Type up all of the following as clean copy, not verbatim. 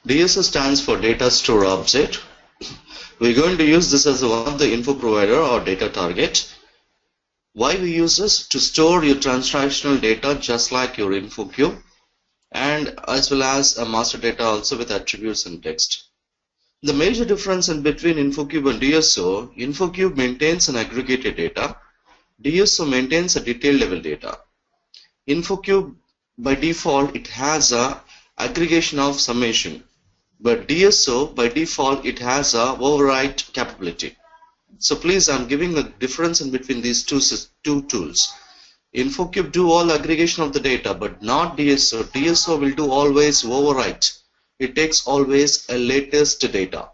DSO stands for Data Store Object. We're going to use this as one of the info provider or data target. Why we use this? To store your transactional data just like your info cube, and as well as a master data also with attributes and text. The major difference in between InfoCube and DSO, InfoCube maintains an aggregated data, DSO maintains a detailed level data. InfoCube by default it has a aggregation of summation, but DSO by default it has a override capability. So please, I'm giving a difference in between these two tools. InfoCube do all aggregation of the data, but not DSO. DSO will do always overwrite. It takes always a latest data,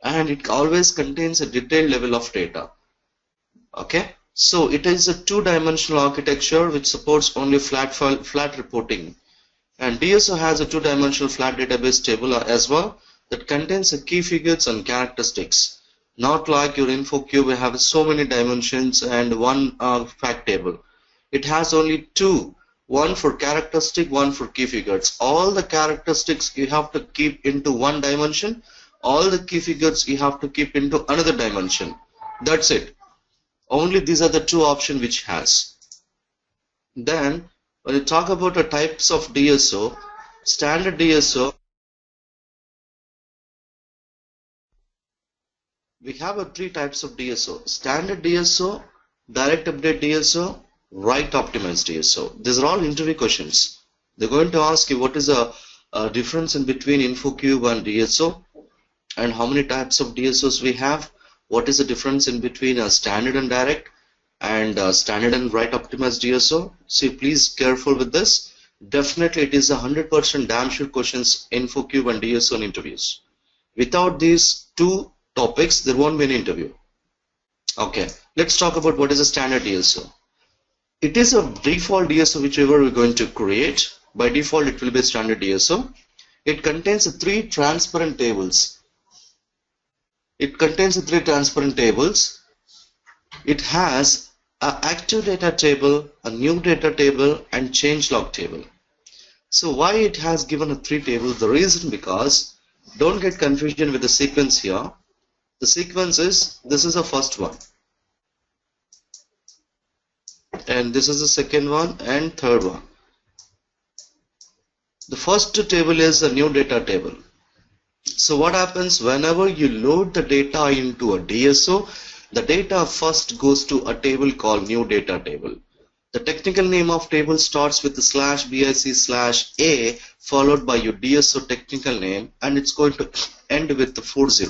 and it always contains a detailed level of data. Okay, so it is a two-dimensional architecture which supports only flat reporting, and DSO has a two-dimensional flat database table as well that contains a key figures and characteristics. Not like your InfoCube, we have so many dimensions and one fact table. It has only two. One for characteristic, one for key figures. All the characteristics you have to keep into one dimension. All the key figures you have to keep into another dimension. That's it. Only these are the two options which has. Then when you talk about the types of DSO, standard DSO, we have three types of DSO. Standard DSO, direct update DSO, right optimized DSO. These are all interview questions. They're going to ask you what is a difference in between InfoCube and DSO, and how many types of DSOs we have. What is the difference in between a standard and direct, and standard and right optimized DSO. So please careful with this. Definitely it is 100% damn sure questions InfoCube and DSO in interviews. Without these two topics there won't be an interview. Okay, let's talk about what is a standard DSO. It is a default DSO whichever we're going to create. By default it will be standard DSO. It contains three transparent tables. It has an active data table, a new data table, and change log table. So why it has given three tables? The reason because don't get confusion with the sequence here. The sequence is, this is the first one, and this is the second one and third one. The first table is a new data table. So what happens whenever you load the data into a DSO, the data first goes to a table called new data table. The technical name of table starts with the /BIC/A followed by your DSO technical name, and it's going to end with the 40.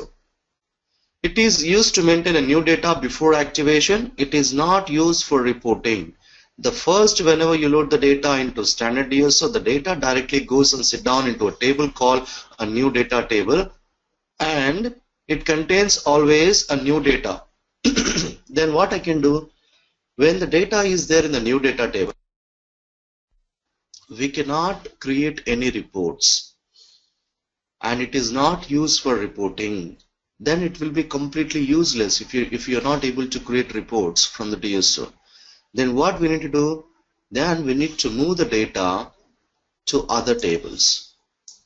It is used to maintain a new data before activation. It is not used for reporting. The first, whenever you load the data into standard DSO, the data directly goes and sit down into a table called a new data table, and it contains always a new data. Then what I can do, when the data is there in the new data table, we cannot create any reports, and it is not used for reporting. Then it will be completely useless if you are not able to create reports from the DSO. Then what we need to do? Then we need to move the data to other tables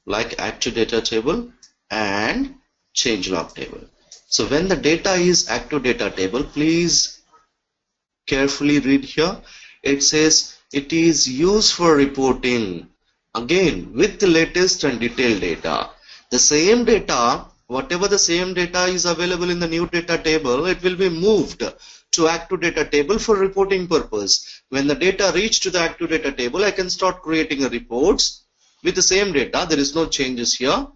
like active data table and change log table. So when the data is active data table, please carefully read here. It says it is used for reporting, again with the latest and detailed data. The same data, whatever the same data is available in the new data table, it will be moved to active data table for reporting purpose. When the data reach to the active data table, I can start creating reports with the same data. There is no changes here,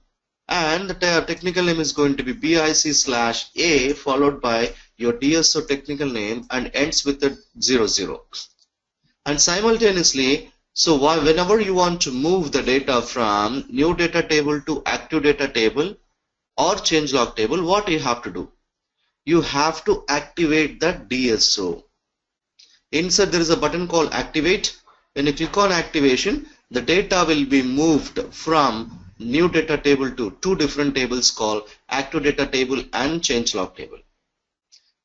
and the technical name is going to be BIC/A followed by your DSO technical name and ends with the 00. And simultaneously, so whenever you want to move the data from new data table to active data table or change log table, what you have to do? You have to activate the DSO. Inside there is a button called activate. When you click on activation, the data will be moved from new data table to two different tables called active data table and change log table.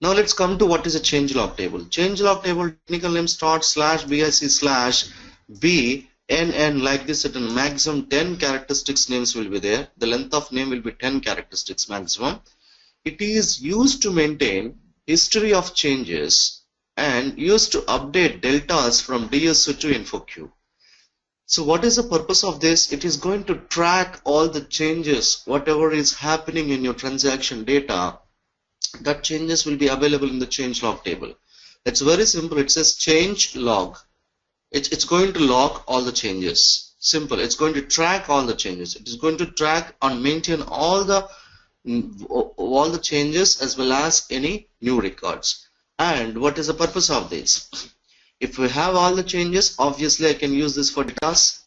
Now let's come to what is a change log table. Change log table technical name starts /BIC/B n like this, at a maximum 10 characteristics names will be there. The length of name will be 10 characteristics maximum. It is used to maintain history of changes and used to update deltas from DSO to InfoQ. So what is the purpose of this? It is going to track all the changes, whatever is happening in your transaction data. That changes will be available in the change log table. It's very simple. It says change log. It's going to log all the changes. Simple. It's going to track all the changes. It is going to track and maintain all the changes as well as any new records. And what is the purpose of this? If we have all the changes, obviously I can use this for deltas.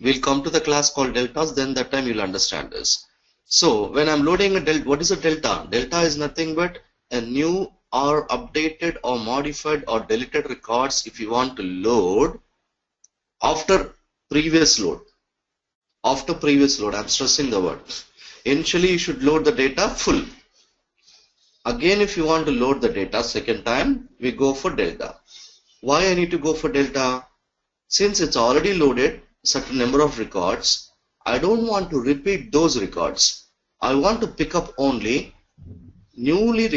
We'll come to the class called deltas, then that time you'll understand this. So when I'm loading a delta, what is a delta? Delta is nothing but a new or updated or modified or deleted records if you want to load after previous load. After previous load, I'm stressing the word. Initially you should load the data full. Again, if you want to load the data second time, we go for delta. Why I need to go for delta? Since it's already loaded certain number of records, I don't want to repeat those records. I want to pick up only newly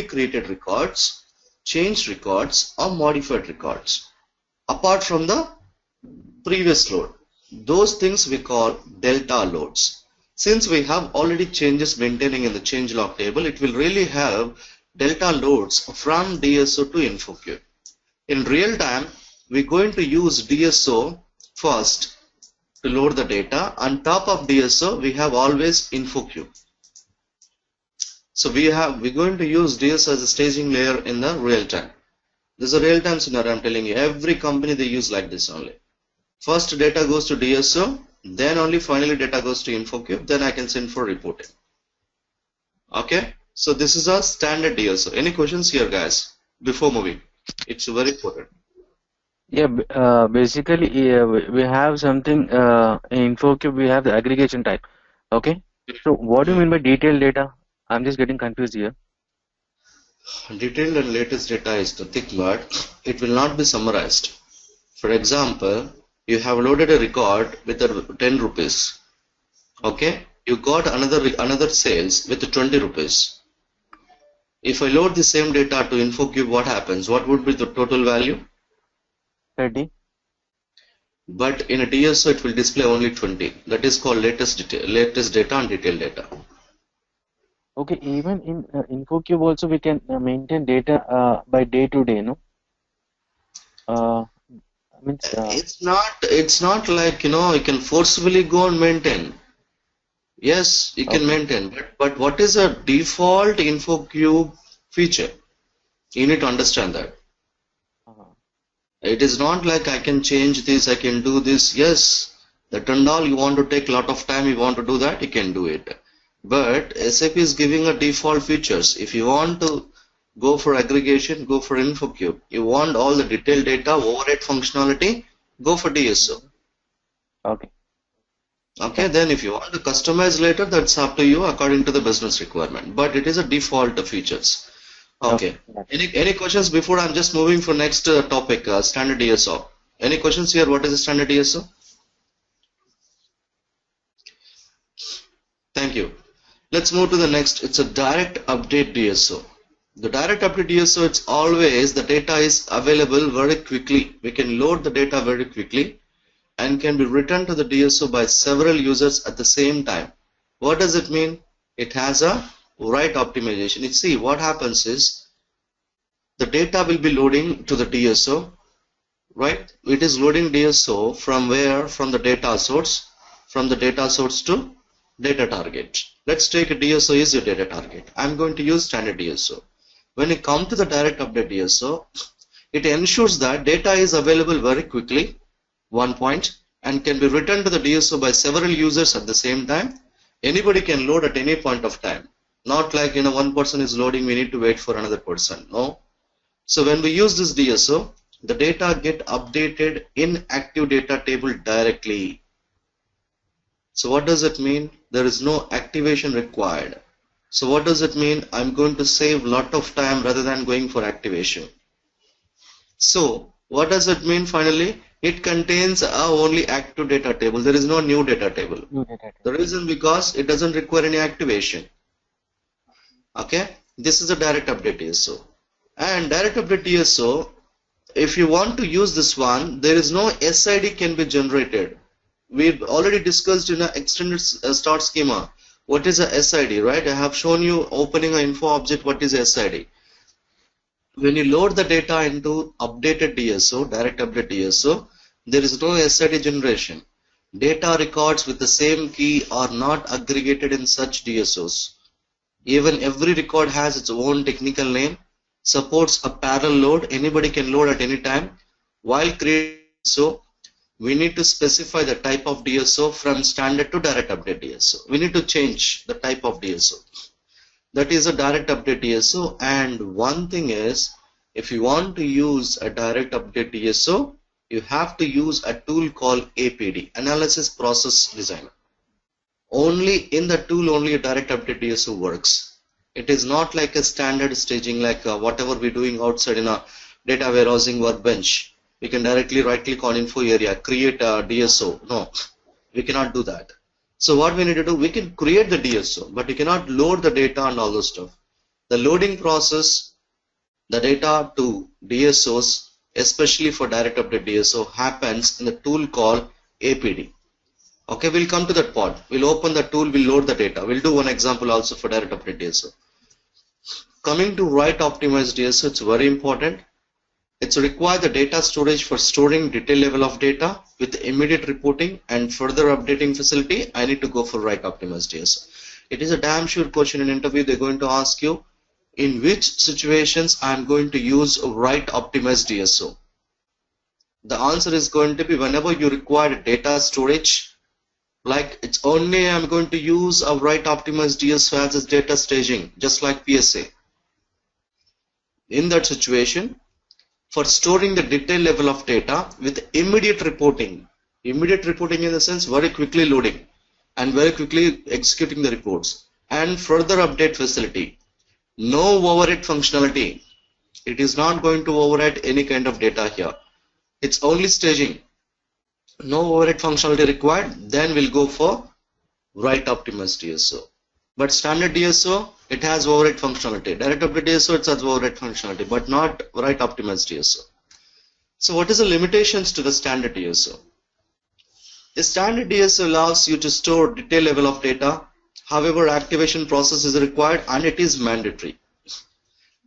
created records, changed records or modified records apart from the previous load. Those things we call delta loads. Since we have already changes maintaining in the change log table, it will really have delta loads from DSO to InfoQ. In real time, we're going to use DSO first to load the data. On top of DSO, we have always InfoQ. So we're going to use DSO as a staging layer in the real time. This is a real time scenario. I'm telling you, every company they use like this only. First data goes to DSO, then only finally data goes to InfoQ. Then I can send for reporting. Okay. So this is a standard DSO. Any questions here, guys? Before moving. It's very important. Yeah, basically we have something in InfoCube, we have the aggregation type. Okay. So what do you mean by detailed data? I'm just getting confused here. Detailed and latest data is the thick word. It will not be summarized. For example, you have loaded a record with 10 rupees. Okay. You got another sales with 20 rupees. If I load the same data to InfoCube, what happens? What would be the total value? 30. But in a DSO, it will display only 20. That is called latest data and detailed data. Okay, even in InfoCube also we can maintain data by day to day, no? It's not like, you can forcibly go and maintain. Yes, you can maintain, but what is a default InfoCube feature? You need to understand that. It is not like I can change this, I can do this. Yes, that and all, you want to take a lot of time, you want to do that, you can do it. But SAP is giving a default features. If you want to go for aggregation, go for InfoCube. You want all the detailed data, override functionality, go for DSO. Okay. Okay, then if you want to customize later, that's up to you according to the business requirement. But it is a default features. Okay. Any questions before I'm just moving for next topic, standard DSO? Any questions here? What is the standard DSO? Thank you. Let's move to the next. It's a direct update DSO. The direct update DSO, it's always the data is available very quickly. We can load the data very quickly and can be returned to the DSO by several users at the same time. What does it mean? It has a write optimization. You see, what happens is the data will be loading to the DSO, right? It is loading DSO from where? From the data source, to data target. Let's take a DSO is your data target. I'm going to use standard DSO. When you come to the direct update DSO, it ensures that data is available very quickly, one point, and can be returned to the DSO by several users at the same time. Anybody can load at any point of time. Not like, one person is loading, we need to wait for another person. No. So when we use this DSO, the data get updated in active data table directly. So what does it mean? There is no activation required. So what does it mean? I'm going to save lot of time rather than going for activation. So what does it mean finally? It contains only active data table. There is no new data table. New data type. The reason because it doesn't require any activation. Okay, this is a direct update DSO. And direct update DSO, if you want to use this one, there is no SID can be generated. We've already discussed in an extended start schema what is a SID, right? I have shown you opening an info object what is SID. When you load the data into updated DSO, direct update DSO, there is no SID generation. Data records with the same key are not aggregated in such DSOs. Even every record has its own technical name, supports a parallel load, anybody can load at any time. While creating DSO, we need to specify the type of DSO from standard to direct update DSO. We need to change the type of DSO. That is a direct update DSO. And one thing is, if you want to use a direct update DSO, you have to use a tool called APD, Analysis Process Designer. Only in the tool only a direct update DSO works. It is not like a standard staging like whatever we're doing outside in a data warehousing workbench. We can directly right click on info area, create a DSO. No, we cannot do that. So what we need to do, we can create the DSO, but we cannot load the data and all those stuff. The loading process, the data to DSOs, especially for direct update DSO, happens in the tool called APD. Okay, we'll come to that part. We'll open the tool, we'll load the data. We'll do one example also for direct update DSO. Coming to write optimized DSO, it's very important. It's required the data storage for storing detail level of data with immediate reporting and further updating facility. I need to go for write optimized DSO. It is a damn sure question in interview. They're going to ask you in which situations I'm going to use write optimized DSO. The answer is going to be whenever you require data storage. Like it's only I'm going to use a write optimized DSO as a data staging, just like PSA. In that situation, for storing the detail level of data with immediate reporting in the sense very quickly loading and very quickly executing the reports, and further update facility. No overwrite functionality. It is not going to overwrite any kind of data here. It's only staging. No override functionality required, then we'll go for write optimized DSO. But standard DSO, it has override functionality. Direct update DSO, it has override functionality, but not write optimized DSO. So what is the limitations to the standard DSO? The standard DSO allows you to store detail level of data. However, activation process is required and it is mandatory.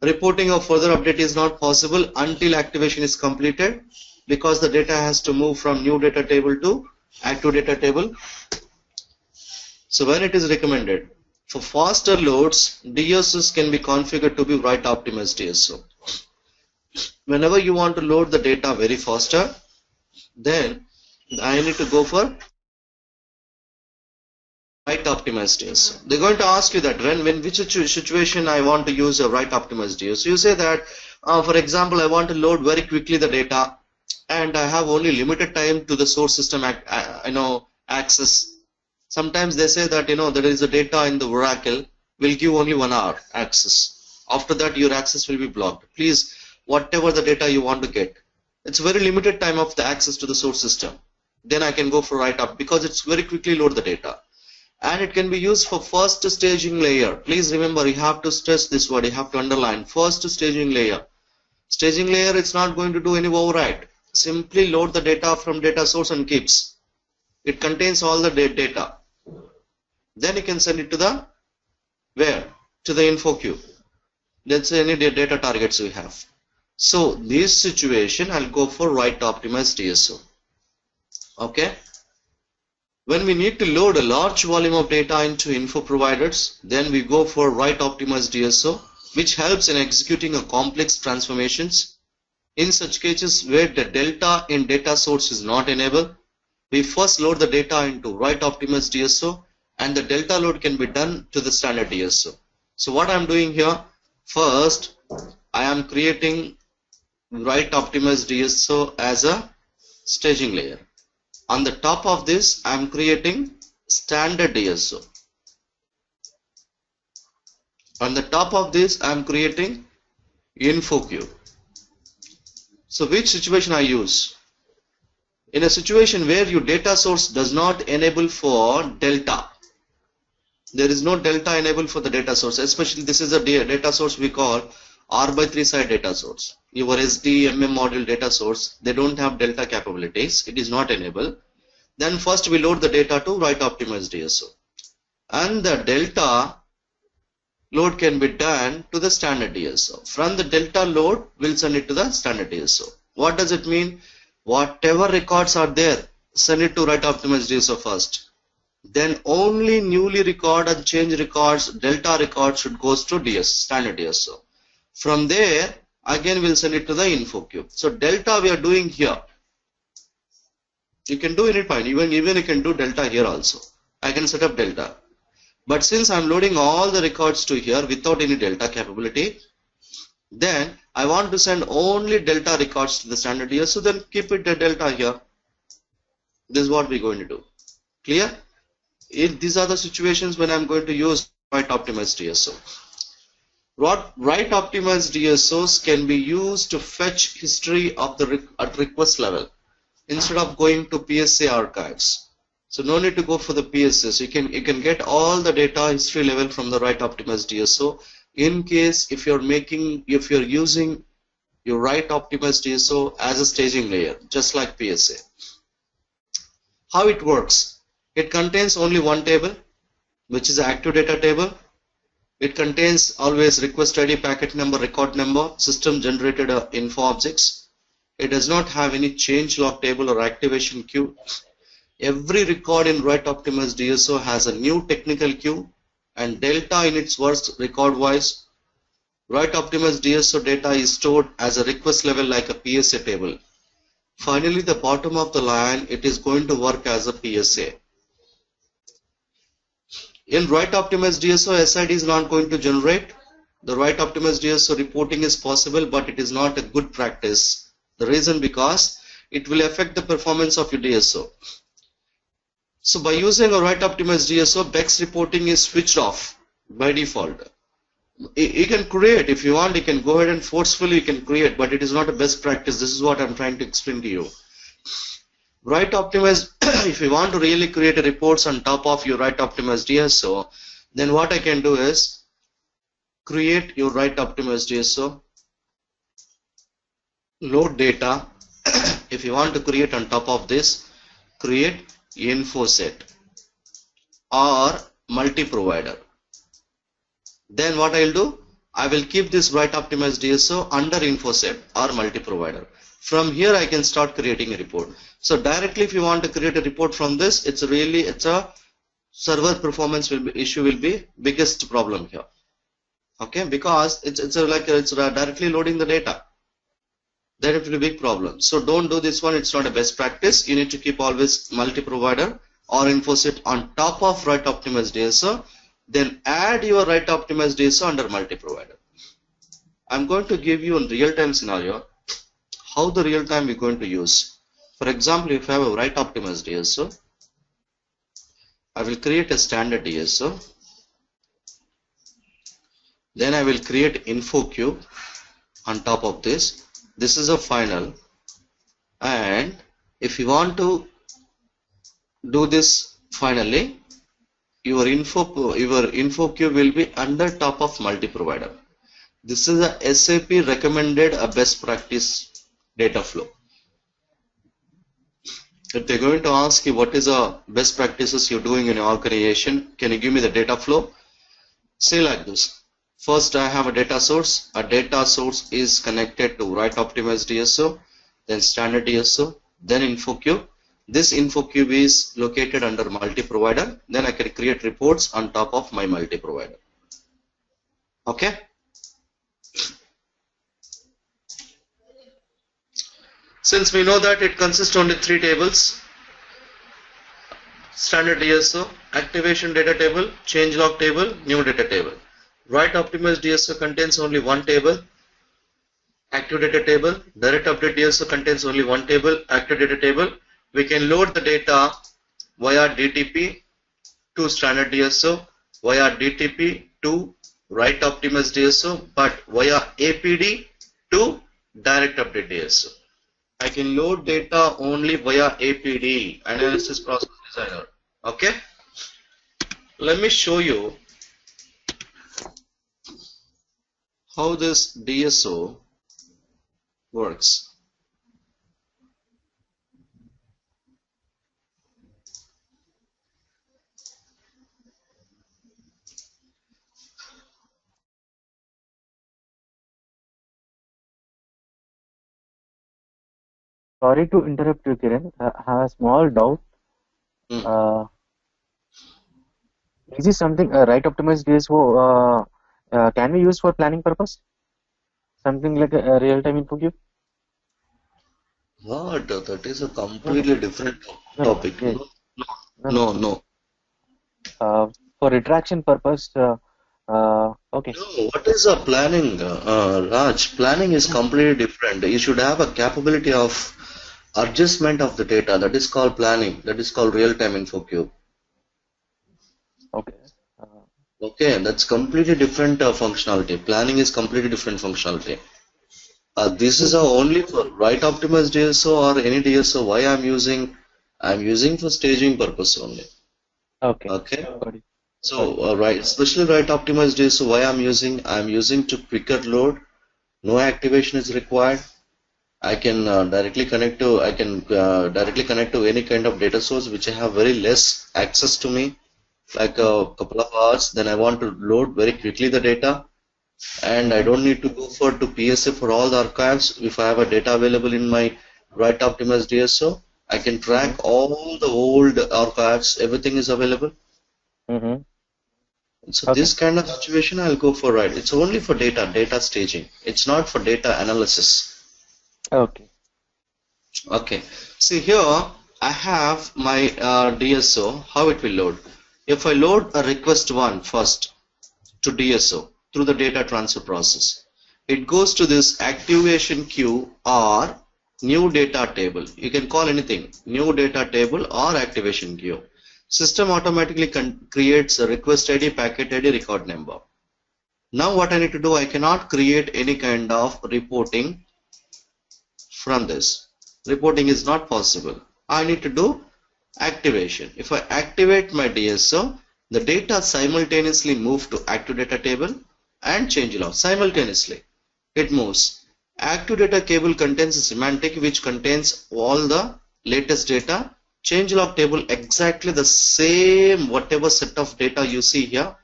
Reporting of further update is not possible until activation is completed, because the data has to move from new data table to active data table. So when it is recommended, for faster loads, DSOs can be configured to be write optimized DSO. Whenever you want to load the data very faster, then I need to go for write optimized DSO. They're going to ask you that when which situation I want to use a write optimized DSO. You say that, for example, I want to load very quickly the data, and I have only limited time to the source system access. Sometimes they say that there is a data in the Oracle, will give only 1 hour access. After that your access will be blocked. Please, whatever the data you want to get, it's very limited time of the access to the source system. Then I can go for write up because it's very quickly load the data. And it can be used for first staging layer. Please remember, you have to stress this word, you have to underline first staging layer. Staging layer, it's not going to do any override. Simply load the data from data source and keeps. It contains all the data. Then you can send it to the where? To the info queue. Let's say any data targets we have. So this situation, I'll go for write optimized DSO. Okay. When we need to load a large volume of data into info providers, then we go for write optimized DSO, which helps in executing a complex transformations. In such cases where the delta in data source is not enabled, we first load the data into write optimized DSO, and the delta load can be done to the standard DSO. So what I'm doing here, first I am creating write optimized DSO as a staging layer. On the top of this, I am creating standard DSO. On the top of this, I am creating info queue. So which situation I use? In a situation where your data source does not enable for delta, there is no delta enabled for the data source, especially this is a data source we call R by 3 side data source. Your SDMM module data source, they don't have delta capabilities, it is not enabled. Then first we load the data to write optimized DSO. And the delta load can be done to the standard DSO. From the delta load, we'll send it to the standard DSO. What does it mean? Whatever records are there, send it to write optimized DSO first. Then only newly record and change records, delta records should goes to standard DSO. From there, again we'll send it to the info queue. So delta we are doing here. You can do any point, even you can do delta here also. I can set up delta. But since I'm loading all the records to here without any delta capability, then I want to send only delta records to the standard DSO, then keep it the delta here. This is what we're going to do. Clear? These are the situations when I'm going to use write optimized DSO. Write optimized DSOs can be used to fetch history of the at request level instead of going to PSA archives. So no need to go for the PSA. So you can get all the data history level from the write optimized DSO. In case if you're using your write optimized DSO as a staging layer, just like PSA. How it works? It contains only one table, which is the active data table. It contains always request ID, packet number, record number, system generated info objects. It does not have any change log table or activation queue. Every record in write optimized DSO has a new technical queue and delta in its works record wise. Write optimized DSO data is stored as a request level like a PSA table. Finally, the bottom of the line, it is going to work as a PSA. In write optimized DSO, SID is not going to generate. The write optimized DSO reporting is possible, but it is not a good practice. The reason because it will affect the performance of your DSO. So by using a write optimized DSO, BEX reporting is switched off by default. You can create if you want. You can go ahead and forcefully you can create, but it is not a best practice. This is what I'm trying to explain to you. Write optimized, if you want to really create a reports on top of your write optimized DSO, then what I can do is create your write optimized DSO, load data. If you want to create on top of this, create info set or multi-provider. Then what I will do, I will keep this write optimized DSO under info set or multi-provider. From here I can start creating a report. So directly if you want to create a report from this, it's a server performance issue will be biggest problem here. Okay, because it's directly loading the data. That will be a big problem. So don't do this one, it's not a best practice. You need to keep always multi-provider or info set on top of write optimized DSO. Then add your write optimized DSO under multi-provider. I'm going to give you a real-time scenario how the real-time we're going to use. For example, if I have a write optimized DSO, I will create a standard DSO. Then I will create info queue on top of this. This is a final. And if you want to do this finally, your info queue will be under top of multi-provider. This is a SAP recommended a best practice data flow. If they're going to ask you what is the best practices you're doing in your organization, can you give me the data flow? Say like this. First I have a data source. A data source is connected to write optimized DSO, then standard DSO, then info queue. This info queue is located under multi-provider. Then I can create reports on top of my multi-provider. Okay. Since we know that it consists only 3 tables, standard DSO, activation data table, change log table, new data table. Write optimized DSO contains only 1 table, active data table. Direct update DSO contains only 1 table, active data table. We can load the data via DTP to standard DSO, via DTP to write optimized DSO, but via APD to direct update DSO. I can load data only via APD, Analysis Process Designer. Okay. Let me show you how this DSO works. Sorry to interrupt you, Kiran. I have a small doubt. Hmm. Uh, is this something right optimized DSO can we use for planning purpose? Something like a real-time info queue? What? That is a No, no, completely different no, no. topic. Yeah, No, no, no. no, no. For retraction purpose, okay. No, what is a planning, Raj? Planning is Yeah, completely different. You should have a capability of adjustment of the data. That is called planning. That is called real-time info queue. okay. Uh, Okay, that's completely different functionality. Planning is completely different functionality. This is only for right optimized DSO or any DSO. Why I'm using for staging purpose only. okay. Okay. Got it. Got it. So right, especially right optimized DSO. Why I'm using to quicker load. No activation is required. I can directly connect to any kind of data source which I have very less access to me, like a couple of hours. Then I want to load very quickly the data, and I Mm-hmm. don't need to go to PSA for all the archives. If I have a data available in my right optimized DSO, I can Mm-hmm. track all the old archives. Everything is available. Mm-hmm. So Okay. this kind of situation I'll go for right. It's only for data staging. It's not for data analysis. Okay. Okay. See here, I have my DSO, how it will load. If I load a request one first to DSO through the data transfer process, it goes to this activation queue or new data table. You can call anything, new data table or activation queue. System automatically creates a request ID, packet ID, record number. Now what I need to do, I cannot create any kind of reporting from this. Reporting is not possible. I need to do activation. If I activate my DSO, the data simultaneously move to active data table and change log simultaneously. It moves. Active data table contains a semantic which contains all the latest data. Change log table exactly the same whatever set of data you see here.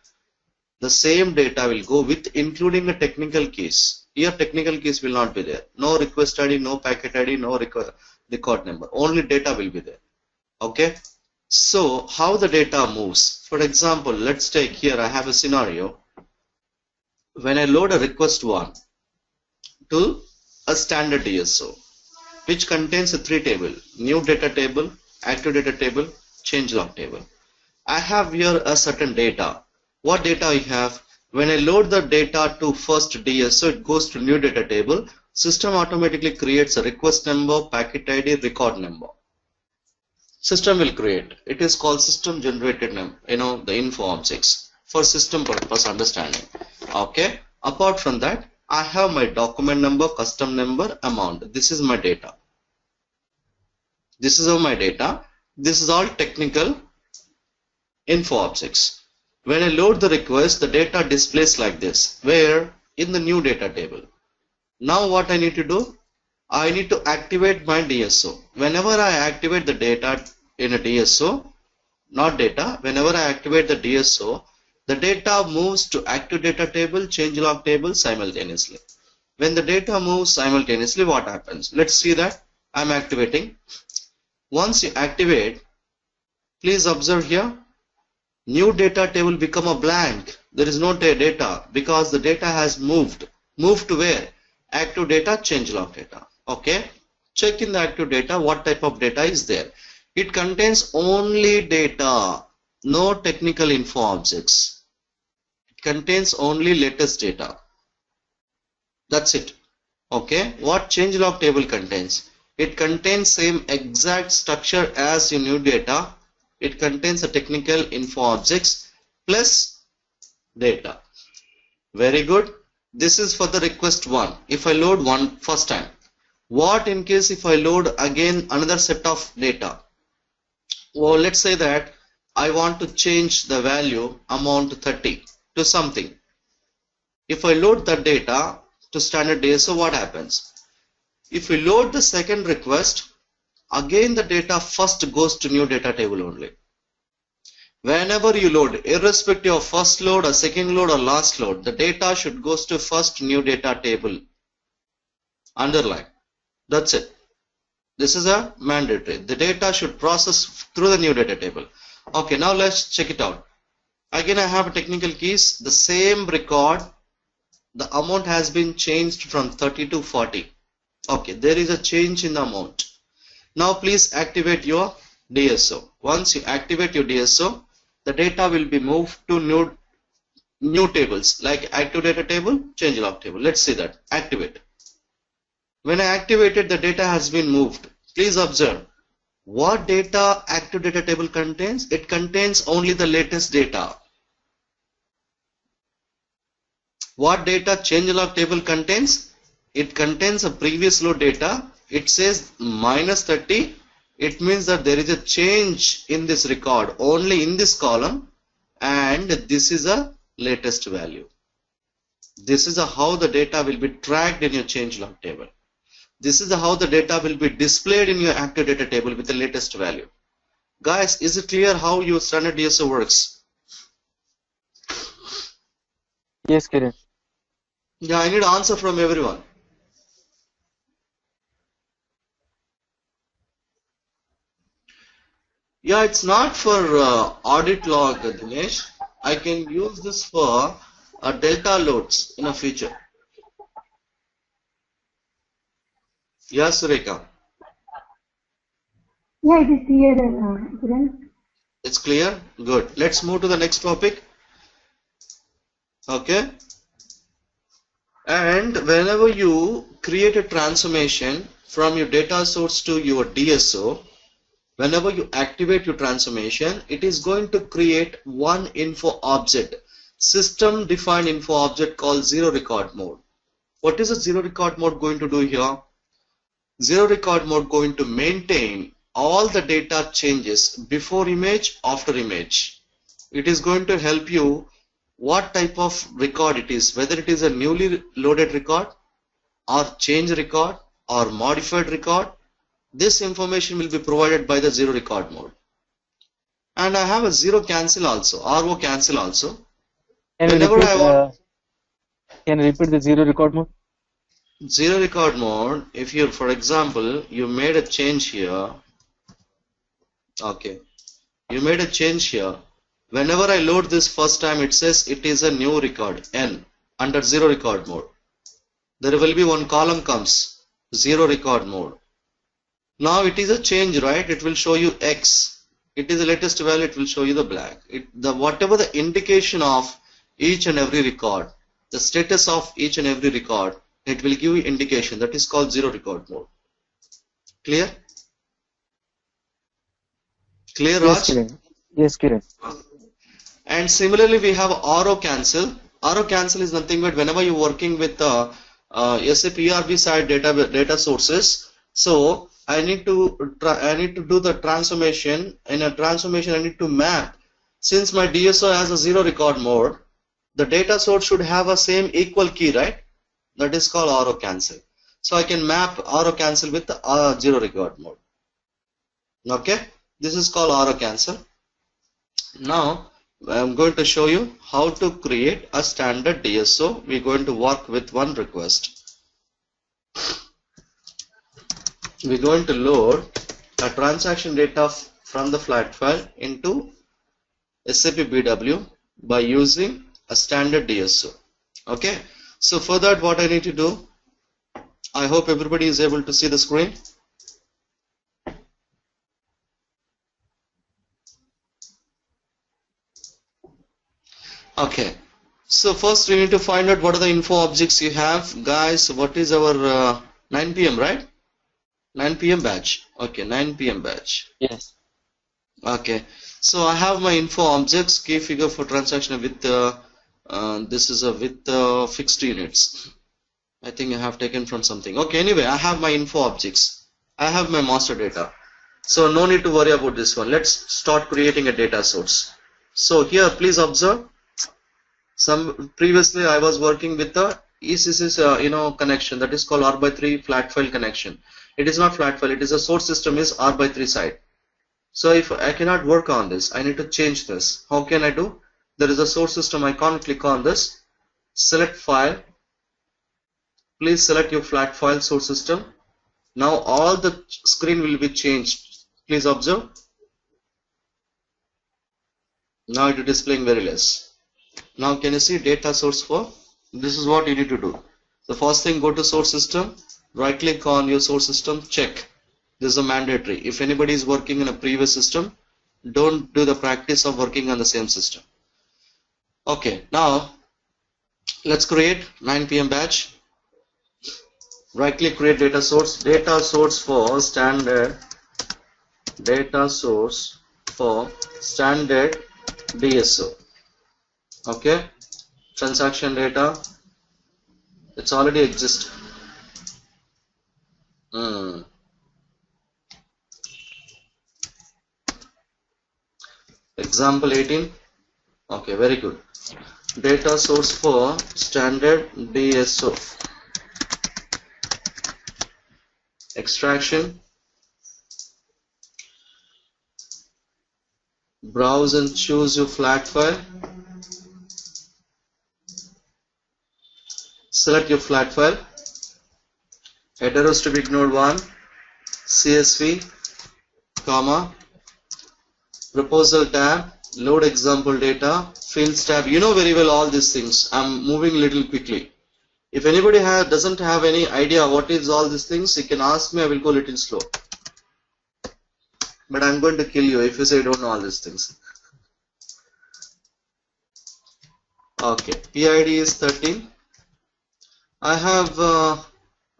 The same data will go with including the technical keys. Here technical keys will not be there. No request ID, no packet ID, no record number. Only data will be there. Okay. So how the data moves? For example, let's take here I have a scenario. When I load a request one to a standard DSO, which contains a three table, new data table, active data table, change log table. I have here a certain data. What data I have? When I load the data to first DSO, it goes to new data table. System automatically creates a request number, packet ID, record number. System will create. It is called system generated name. The info objects for system purpose understanding. Okay. Apart from that, I have my document number, custom number, amount. This is my data. This is all my data. This is all technical info objects. When I load the request, the data displays like this, where in the new data table. Now what I need to do? I need to activate my DSO. Whenever I activate the data in a DSO, not data, whenever I activate the DSO, the data moves to active data table, change log table simultaneously. When the data moves simultaneously, what happens? Let's see that. I'm activating. Once you activate, please observe here. New data table become a blank. There is no data because the data has moved. Moved to where? Active data, change log data. Okay. Check in the active data what type of data is there. It contains only data, no technical info objects. It contains only latest data. That's it. Okay. What change log table contains? It contains same exact structure as your new data. It contains the technical info objects plus data. Very good. This is for the request one. If I load one first time, What in case if I load again another set of data? Well, let's say that I want to change the value amount 30 to something. If I load that data to standard DSO, what happens? If we load the second request, again the data first goes to new data table only. Whenever you load, irrespective of first load or second load or last load, the data should go to first new data table. Underline. That's it. This is a mandatory. The data should process through the new data table. Okay, now let's check it out. Again, I have technical keys. The same record, the amount has been changed from 30 to 40. Okay, there is a change in the amount. Now please activate your DSO. Once you activate your DSO, the data will be moved to new tables like active data table, change log table. Let's see that. Activate. When I activated, the data has been moved. Please observe what data active data table contains. It contains only the latest data. What data change log table contains? It contains a previous load data. It says minus 30. It means that there is a change in this record only in this column, and this is a latest value. This is how the data will be tracked in your change log table. This is how the data will be displayed in your active data table with the latest value. Guys, is it clear how your standard DSO works? Yes, Kiran. Yeah, I need an answer from everyone. Yeah, it's not for audit log, Dinesh. I can use this for delta loads in a future. Yes, Sureka. Yeah, it is clear, Kiran. It's clear? Good. Let's move to the next topic. Okay. And whenever you create a transformation from your data source to your DSO, whenever you activate your transformation, it is going to create one info object, system defined info object called zero record mode. What is a zero record mode going to do here? Zero record mode going to maintain all the data changes before image, after image. It is going to help you what type of record it is, whether it is a newly loaded record or change record or modified record. This information will be provided by the zero record mode. And I have a zero cancel also, RO cancel also. Can you repeat the zero record mode? Zero record mode, if you, for example, you made a change here. Okay. You made a change here. Whenever I load this first time, it says it is a new record, N, under zero record mode. There will be one column comes, zero record mode. Now it is a change, right? It will show you X. It is the latest value, it will show you the black. Whatever the indication of each and every record, the status of each and every record, it will give you indication. That is called zero record mode. Clear? Clear, Raj? Yes, Kiran. Yes, Kiran. And similarly, we have RO cancel. RO cancel is nothing but whenever you're working with SAP ERP side data sources. So I need to do the transformation. In a transformation, I need to map. Since my DSO has a zero record mode, the data source should have a same equal key, right? That is called RO cancel. So I can map RO cancel with the zero record mode. Okay, this is called RO cancel. Now I'm going to show you how to create a standard DSO. We're going to work with one request. We're going to load a transaction data from the flat file into SAP BW by using a standard DSO. Okay, so for that, what I need to do, I hope everybody is able to see the screen. Okay, so first we need to find out what are the info objects you have. Guys, what is our 9 p.m. right? 9 p.m. batch. Okay, 9 p.m. batch. Yes. Okay, so I have my info objects, key figure for transaction with this is a with fixed units. I think I have taken from something. Okay, anyway, I have my info objects. I have my master data. So no need to worry about this one. Let's start creating a data source. So here, please observe. Previously I was working with the ECC connection that is called R by 3 flat file connection. It is not flat file. It is a source system is R by 3 side. So if I cannot work on this, I need to change this. How can I do? There is a source system icon. Click on this. Select file. Please select your flat file source system. Now all the screen will be changed. Please observe. Now it is displaying very less. Now can you see data source for? This is what you need to do. The first thing, go to source system, right click on your source system, check. This is a mandatory. If anybody is working in a previous system, don't do the practice of working on the same system. Okay, now let's create 9 p.m. batch. Right click, create data source. Data source for standard. Data source for standard DSO. Okay, transaction data. It's already exist. Example 18. Okay, very good. Data source for standard DSO. Extraction. Browse and choose your flat file. Select your flat file. Header is to be ignored 1. CSV, comma, proposal tab, load example data, fields tab. You know very well all these things. I'm moving a little quickly. If anybody doesn't have any idea what is all these things, you can ask me. I will go a little slow. But I'm going to kill you if you say you don't know all these things. Okay, PID is 13. I have,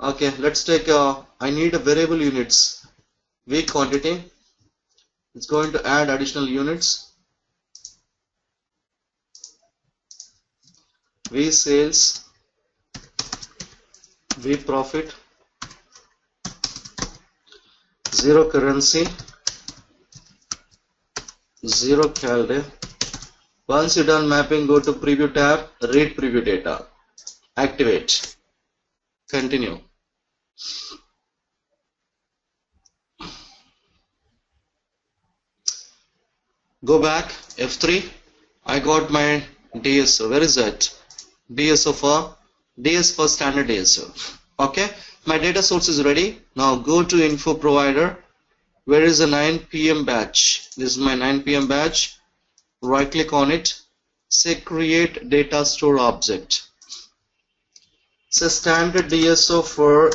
okay, let's take, I need a variable units, week quantity. It's going to add additional units. V sales, V profit, 0 currency, 0 calendar. Once you're done mapping, go to preview tab, read preview data, activate, continue. Go back, F3. I got my DSO. Where is that? DSO for DS for standard DSO. Okay, my data source is ready. Now go to info provider. Where is the 9 p.m. batch? This is my 9 p.m. batch. Right click on it. Say create data store object. Say standard DSO for.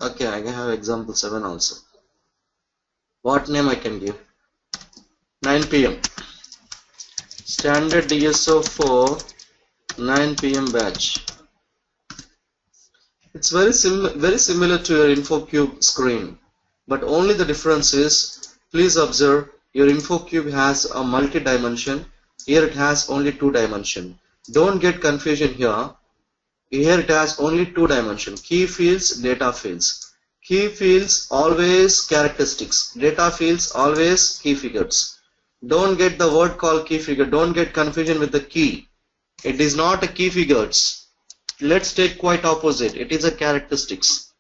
Okay, I can have example 7 also. What name I can give? 9 p.m. Standard DSO for 9 p.m. batch. It's very similar to your InfoCube screen, but only the difference is, please observe, your InfoCube has a multi-dimension. Here it has only 2 dimension. Don't get confusion here. Here it has only 2 dimension. Key fields, data fields. Key fields always characteristics. Data fields always key figures. Don't get the word called key figure. Don't get confusion with the key. It is not a key figures. Let's take quite opposite. It is a characteristics.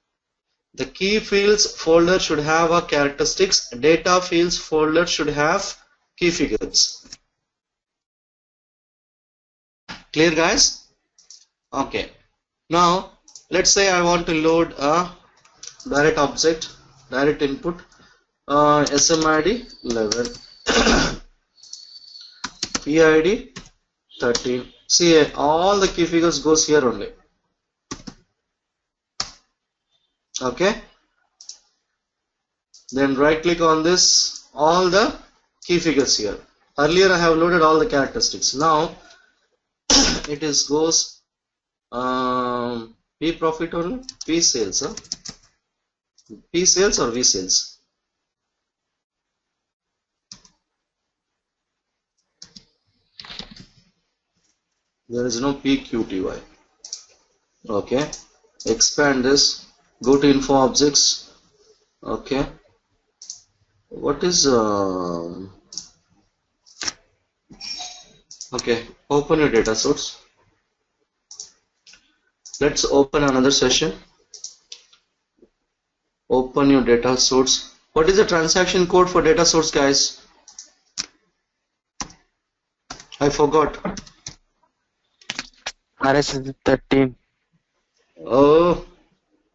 The key fields folder should have a characteristics. Data fields folder should have key figures. Clear, guys? Okay. Now let's say I want to load a direct object, direct input, SMID 11, PID 13. See, all the key figures goes here only. Okay. Then right click on this, all the key figures here. Earlier I have loaded all the characteristics. Now it is goes P profit only, P sales, huh? P sales or V sales? There is no PQTY. Okay. expand this, go to info objects. Okay, what is okay, open your data source. Let's open another session. Open your data source. What is the transaction code for data source, guys? I forgot. RS 13. Oh,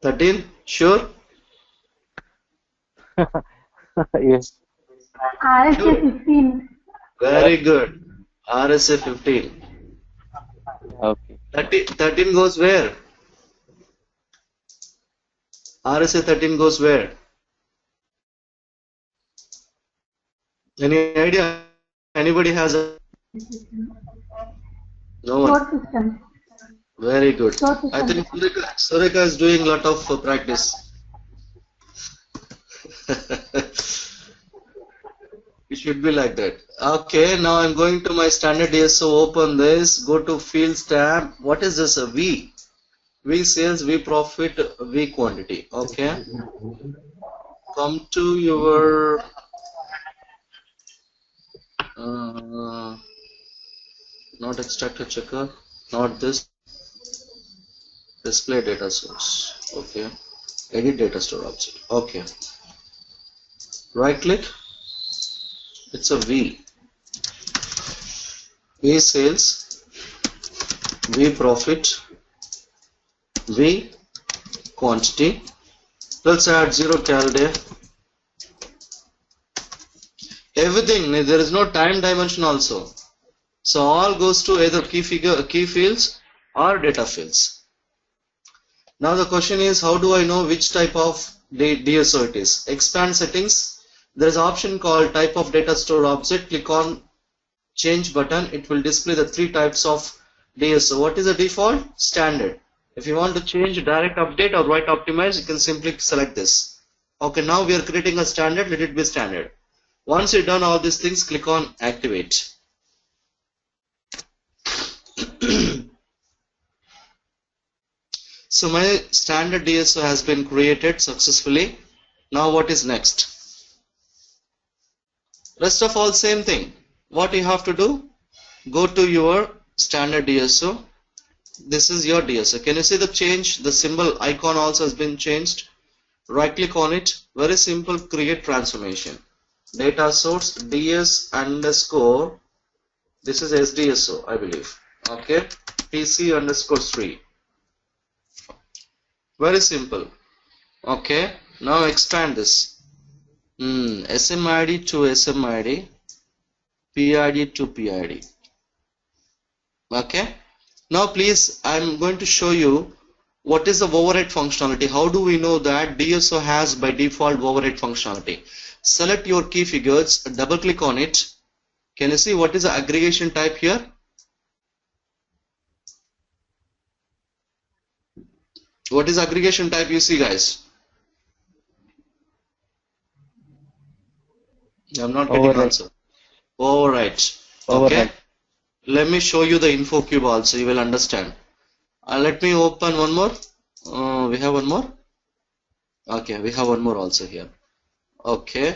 13? Sure? Yes. RSA 15. Very good. RSA 15. Okay. 13 goes where? RSA 13 goes where? Any idea? Anybody has a... No one. Store system. Very good. Store I system. think Sureka is doing a lot of practice. It should be like that. Okay, now I'm going to my standard DSO. Open this. Go to fields tab. What is this? A V. V sales, V profit, V quantity. Okay. Come to your not extractor checker. Not this. Display data source. Okay. Edit data store object. Okay. Right click. It's a V. V sales, V profit, V quantity. Let's add 0 cal day. Everything, there is no time dimension also. So all goes to either key fields or data fields. Now the question is, how do I know which type of DSO it is? Expand settings. There is an option called type of data store object. Click on change button. It will display the 3 types of DSO. What is the default? Standard. If you want to change direct update or write optimize, you can simply select this. Okay, now we are creating a standard. Let it be standard. Once you've done all these things, click on activate. So my standard DSO has been created successfully. Now what is next? Rest of all same thing. What you have to do? Go to your standard DSO. This is your DSO. Can you see the change? The symbol icon also has been changed. Right click on it. Very simple. Create transformation. Data source ds underscore. This is SDSO, I believe. Okay. PC underscore 3. Very simple. Okay. Now expand this. SMID to SMID. PID to PID. Okay. Now please, I'm going to show you what is the override functionality. How do we know that DSO has by default override functionality? Select your key figures, double click on it. Can you see what is the aggregation type here? What is aggregation type you see, guys? I'm not getting answer. Override. Okay. Let me show you the info cube also. You will understand. Let me open one more. We have one more. Okay, we have one more also here. Okay.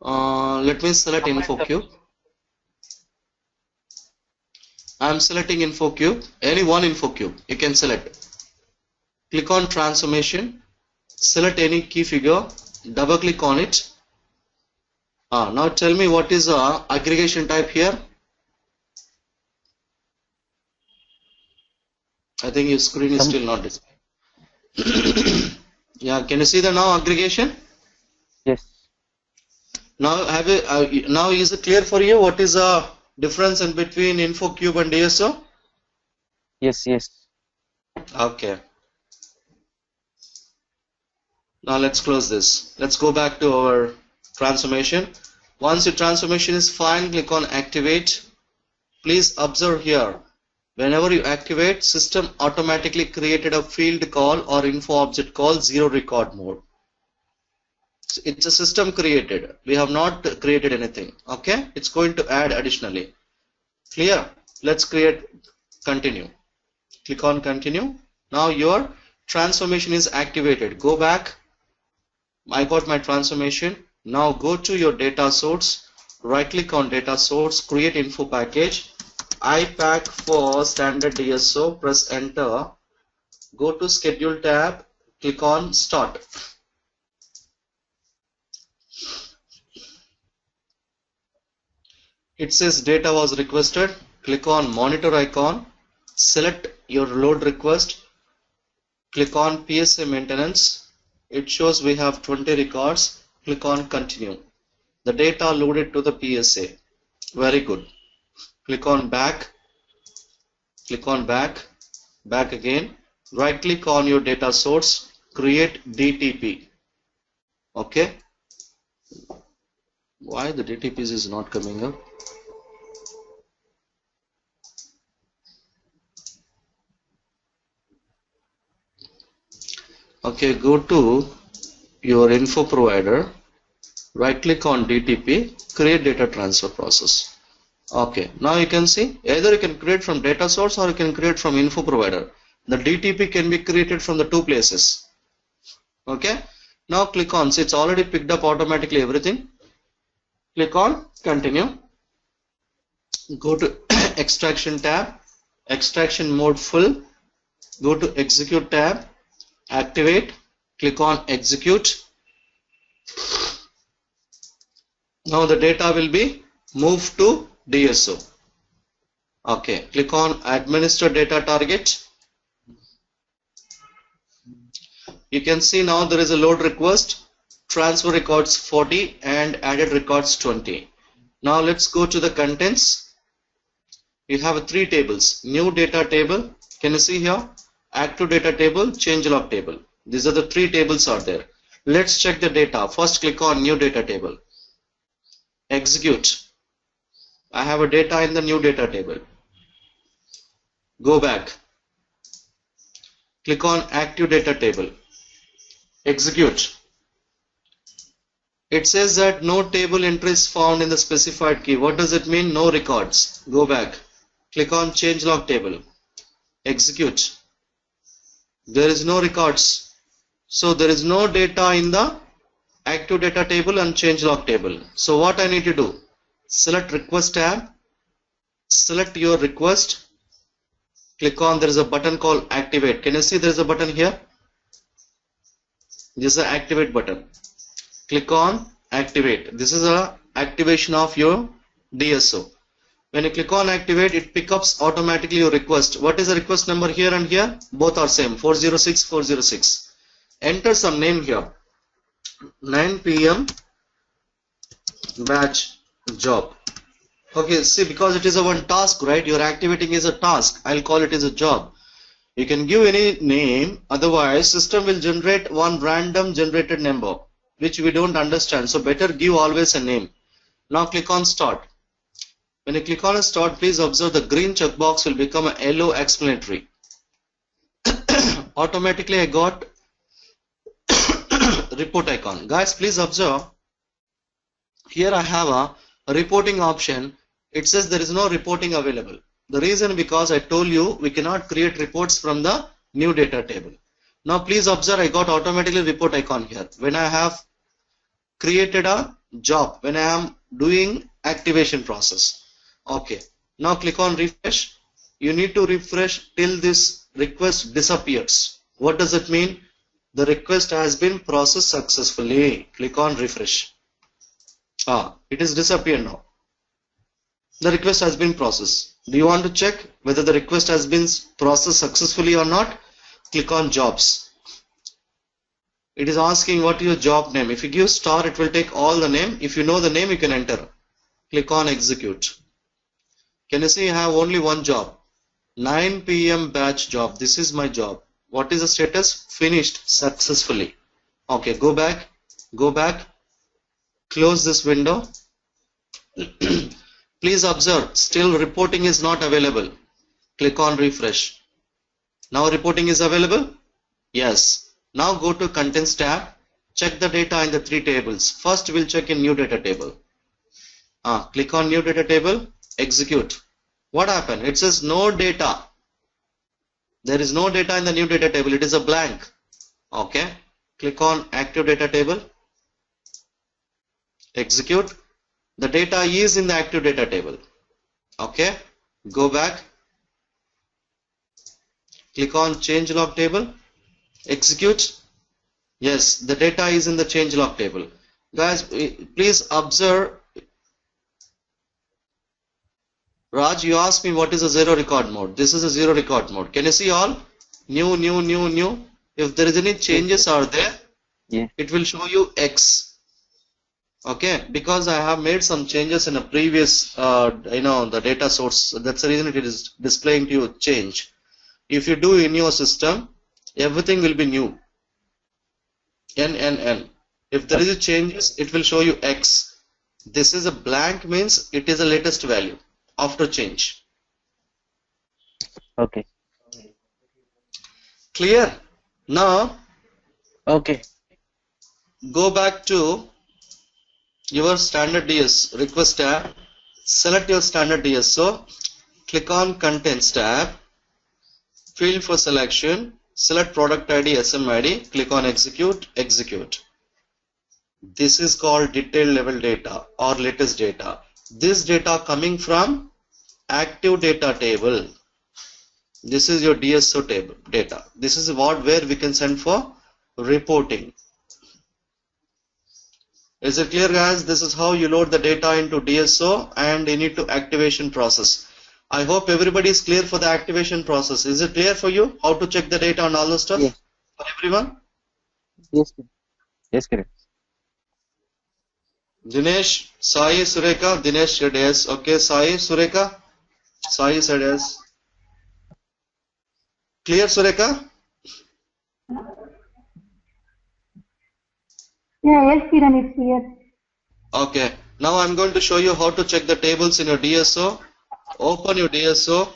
Let me select info cube. I'm selecting info cube. Any one info cube you can select. Click on transformation. Select any key figure. Double click on it. Now tell me what is the aggregation type here. I think your screen is still not displayed. Yeah, can you see the now aggregation? Yes. Now have you, now is it clear for you what is the difference in between info cube and DSO? Yes, yes. Okay. Now let's close this. Let's go back to our transformation. Once your transformation is fine, click on activate. Please observe here. Whenever you activate, system automatically created a field call or info object call 0 record mode. It's a system created. We have not created anything. Okay. It's going to add additionally. Clear? Let's create continue. Click on continue. Now your transformation is activated. Go back. I got my transformation. Now go to your data source. Right click on data source. Create info package. IPAC for standard DSO. Press enter. Go to schedule tab. Click on start. It says data was requested. Click on monitor icon. Select your load request. Click on PSA maintenance. It shows we have 20 records. Click on continue. The data loaded to the PSA. Very good. Click on back. Click on back. Back again. Right click on your data source. Create DTP. Okay. Why the DTPs is not coming up? Okay, go to your info provider, right click on DTP, create data transfer process. Okay, now you can see either you can create from data source or you can create from info provider. The DTP can be created from the two places. Okay, now click on, so it's already picked up automatically everything. Click on continue. Go to extraction tab, extraction mode full. Go to execute tab. Activate, click on execute. Now the data will be moved to DSO. Okay, click on administer data target. You can see now there is a load request, transfer records 40 and added records 20. Now let's go to the contents. You have three tables, new data table. Can you see here? Active data table, changelog table. These are the three tables are there. Let's check the data. First click on new data table. Execute. I have a data in the new data table. Go back. Click on active data table. Execute. It says that no table entries found in the specified key. What does it mean? No records. Go back. Click on changelog table. Execute. There is no records. So there is no data in the active data table and changelog table. So what I need to do? Select request tab. Select your request. Click on, there is a button called activate. Can you see there is a button here? This is an activate button. Click on activate. This is a activation of your DSO. When you click on activate, it picks up automatically your request. What is the request number here and here? Both are same, 406, 406. Enter some name here. 9 p.m. batch job. Okay, see, because it is a one task, right? You're activating is a task. I'll call it as a job. You can give any name, otherwise system will generate one random generated number, which we don't understand. So better give always a name. Now click on start. When you click on start, please observe the green checkbox will become a yellow explanatory. Automatically I got report icon. Guys, please observe. Here I have a reporting option. It says there is no reporting available. The reason because I told you we cannot create reports from the new data table. Now please observe, I got automatically report icon here. When I have created a job, when I am doing activation process. Okay, now click on refresh. You need to refresh till this request disappears. What does it mean? The request has been processed successfully. Click on refresh. It is disappeared now. The request has been processed. Do you want to check whether the request has been processed successfully or not? Click on jobs. It is asking what is your job name. If you give star, it will take all the name. If you know the name, you can enter. Click on execute. Can you see I have only one job? 9 p.m. batch job. This is my job. What is the status? Finished successfully. Okay, go back. Go back. Close this window. Please observe, still reporting is not available. Click on refresh. Now reporting is available? Yes. Now go to contents tab. Check the data in the three tables. First we'll check in new data table. Click on new data table. Execute. What happened? It says no data. There is no data in the new data table. It is a blank. Okay. Click on active data table. Execute. The data is in the active data table. Okay. Go back. Click on change log table. Execute. Yes, the data is in the change log table. Guys, please observe. Raj, you asked me what is a zero record mode. This is a zero record mode. Can you see all? New, new, new, new. If there is any changes are there, Yeah. it will show you X. Okay, because I have made some changes in a previous, the data source. That's the reason it is displaying to you change. If you do in your system, everything will be new. N. If there is a changes, it will show you X. This is a blank, means it is a latest value after change. Okay. Clear? Now Okay. go back to your standard DS request tab. Select your standard DSO. Click on contents tab. Field for selection. Select product ID, SM ID. Click on execute. Execute. This is called detail level data or latest data. This data coming from active data table. This is your DSO table data. This is where we can send for reporting. Is it clear, guys? This is how you load the data into DSO and you need to activation process. I hope everybody is clear for the activation process. Is it clear for you how to check the data and all the stuff? Yes. For everyone? Yes. Yes, correct. Dinesh, Sai, Sureka. Dinesh said yes. Okay, Sai, Sureka. Sai said yes. Clear, Sureka? Yeah, yes, Kiran, it's clear. Okay. Now I'm going to show you how to check the tables in your DSO. Open your DSO.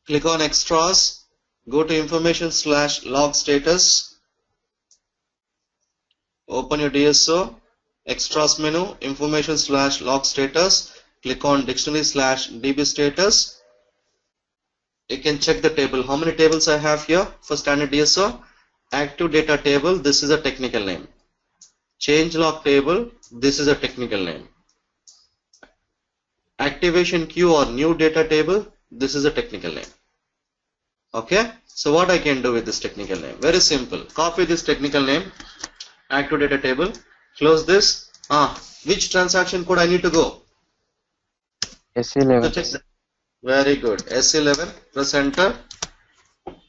Click on extras. Go to information/log status. Open your DSO. Extras menu. Information/log status. Click on dictionary/db status. You can check the table. How many tables I have here for standard DSO? Active data table. This is a technical name. Change log table. This is a technical name. Activation queue or new data table. This is a technical name. Okay. So what I can do with this technical name? Very simple. Copy this technical name. Active data table. Close this. Which transaction code I need to go? S11. Very good. S11. Press enter.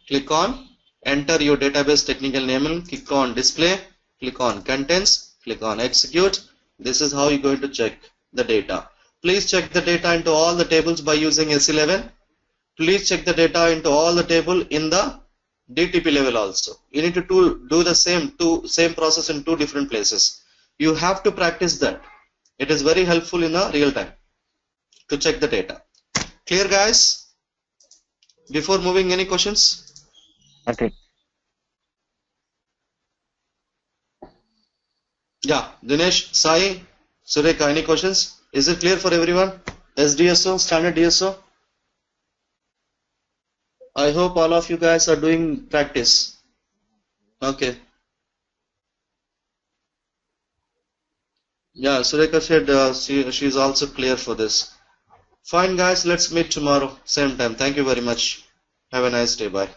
Click on enter your database technical name and click on display. Click on contents. Click on execute. This is how you're going to check the data. Please check the data into all the tables by using S11. Please check the data into all the table in the DTP level also. You need to do the same process in two different places. You have to practice that. It is very helpful in a real time to check the data. Clear, guys? Before moving, any questions? Okay. Yeah, Dinesh, Sai, Sureka, any questions? Is it clear for everyone? SDSO, standard DSO? I hope all of you guys are doing practice. Okay. Yeah, Sureka said she's also clear for this. Fine, guys, let's meet tomorrow, same time. Thank you very much. Have a nice day. Bye.